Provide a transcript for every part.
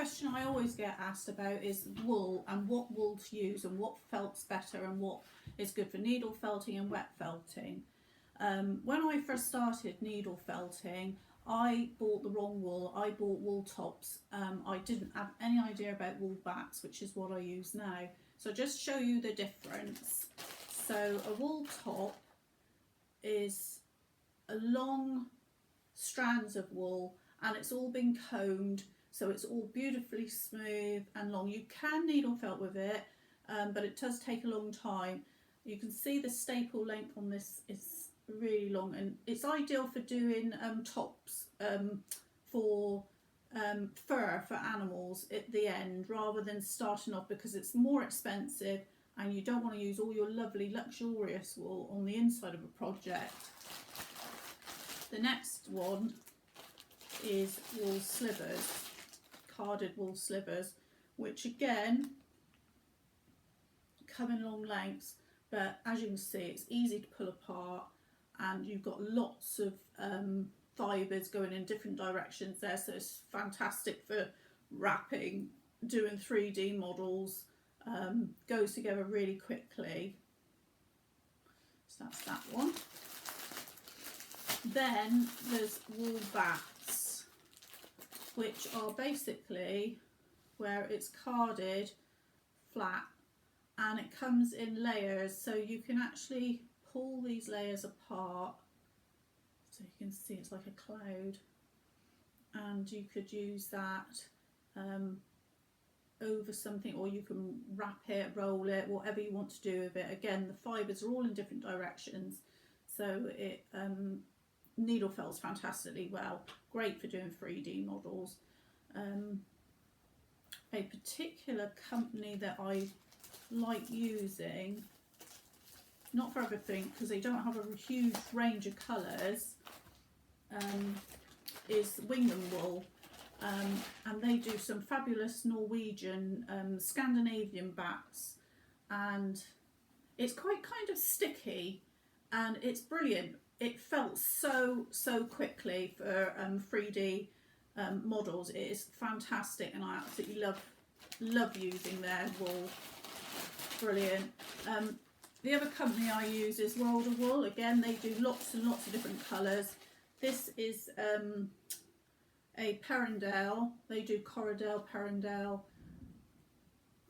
question I always get asked about is wool and what wool to use and what felts better and what is good for needle felting and wet felting. When I first started needle felting, I bought the wrong wool. I bought wool tops. I didn't have any idea about wool bats, which is what I use now. So just show you the difference. So a wool top is a long strands of wool, and it's all been combed, so it's all beautifully smooth and long. You can needle felt with it, but it does take a long time. You can see the staple length on this is really long, and it's ideal for doing tops for fur for animals at the end, rather than starting off, because it's more expensive and you don't want to use all your lovely luxurious wool on the inside of a project. The next one is wool slivers, carded wool slivers, which again come in long lengths, but as you can see it's easy to pull apart, and you've got lots of fibres going in different directions there, so it's fantastic for wrapping, doing 3D models, goes together really quickly. So that's that one. Then there's wool bats, which are basically where it's carded flat and it comes in layers, so you can actually pull these layers apart, so you can see it's like a cloud, and you could use that over something, or you can wrap it, roll it, whatever you want to do with it. Again, the fibres are all in different directions, so it needle felts fantastically well, great for doing 3D models. A particular company that I like using, not for everything because they don't have a huge range of colours, is Wingham wool, and they do some fabulous Norwegian Scandinavian bats, and it's quite kind of sticky and it's brilliant. It felt so quickly for 3D models. It is fantastic, and I absolutely love using their wool. Brilliant. The other company I use is World Wool. Again, they do lots and lots of different colours. This is a Perendale. They do Corridale, Perendale,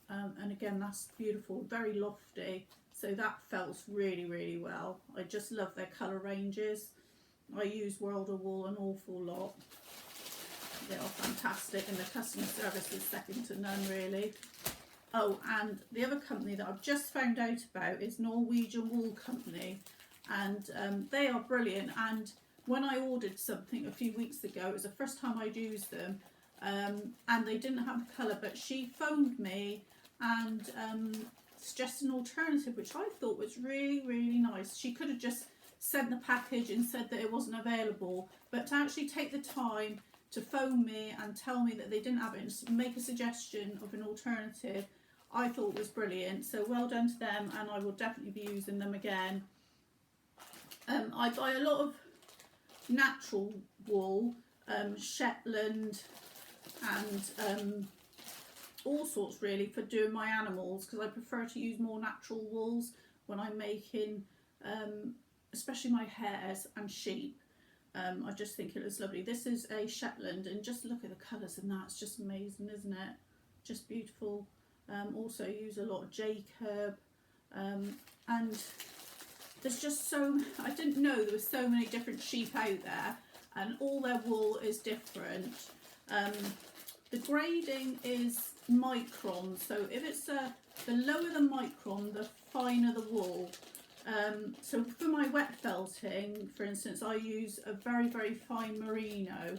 and again that's beautiful, very lofty. So that felts really well. I just love their colour ranges. I use World of Wool an awful lot. They are fantastic, and the customer service is second to none really. Oh, and the other company that I've just found out about is Norwegian Wool Company, and they are brilliant. And when I ordered something a few weeks ago, it was the first time I'd used them, and they didn't have a colour, but she phoned me and suggested an alternative, which I thought was really nice. She could have just sent the package and said that it wasn't available, but to actually take the time to phone me and tell me that they didn't have it and make a suggestion of an alternative, I thought was brilliant. So well done to them, and I will definitely be using them again. I buy a lot of natural wool, Shetland and all sorts really, for doing my animals, because I prefer to use more natural wools when I'm making especially my hares and sheep. I just think it looks lovely. This is a Shetland, and just look at the colours in that, it's just amazing, isn't it? Just beautiful. Also use a lot of Jacob, and there's just so, I didn't know there were so many different sheep out there, and all their wool is different. The grading is Microns, so if it's the lower the micron, the finer the wool. So for my wet felting, for instance, I use a very fine merino,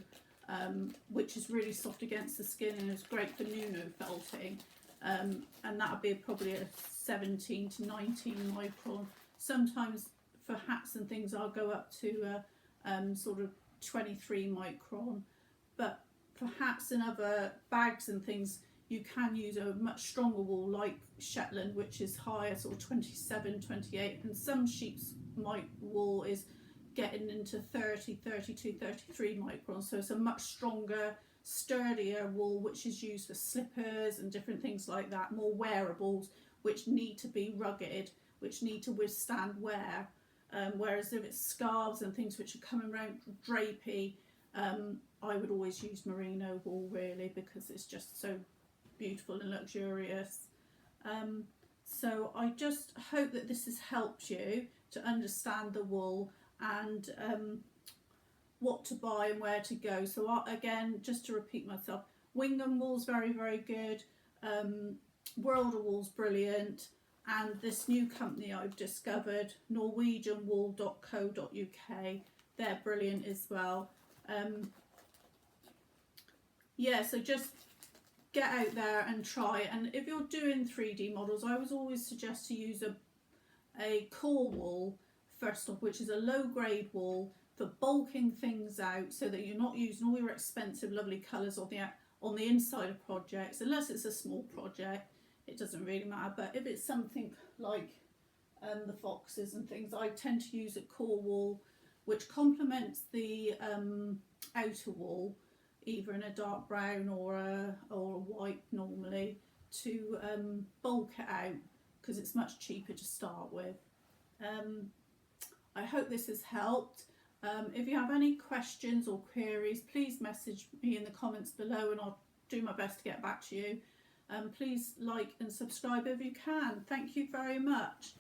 which is really soft against the skin and is great for Nuno felting, and that would be probably a 17 to 19 micron. Sometimes for hats and things I'll go up to sort of 23 micron, but for hats and other bags and things you can use a much stronger wool like Shetland, which is higher, sort of 27, 28, and some sheep's wool is getting into 30, 32, 33 microns. So it's a much stronger, sturdier wool, which is used for slippers and different things like that, more wearables, which need to be rugged, which need to withstand wear. Whereas if it's scarves and things which are coming around drapey, I would always use merino wool really, because it's just so beautiful and luxurious. So I just hope that this has helped you to understand the wool and what to buy and where to go. So again, just to repeat myself, Wingham wool's very, very good. World of Wool's brilliant. And this new company I've discovered, norwegianwool.co.uk, they're brilliant as well. Yeah, so just get out there and try. And if you're doing 3D models, I would always suggest to use a core wool first off, which is a low grade wool for bulking things out, so that you're not using all your expensive lovely colours on the inside of projects, unless it's a small project. It doesn't really matter. But if it's something like the foxes and things, I tend to use a core wool which complements the outer wool, either in a dark brown or a white normally, to bulk it out, because it's much cheaper to start with. I hope this has helped. If you have any questions or queries, please message me in the comments below and I'll do my best to get back to you. Please like and subscribe if you can. Thank you very much.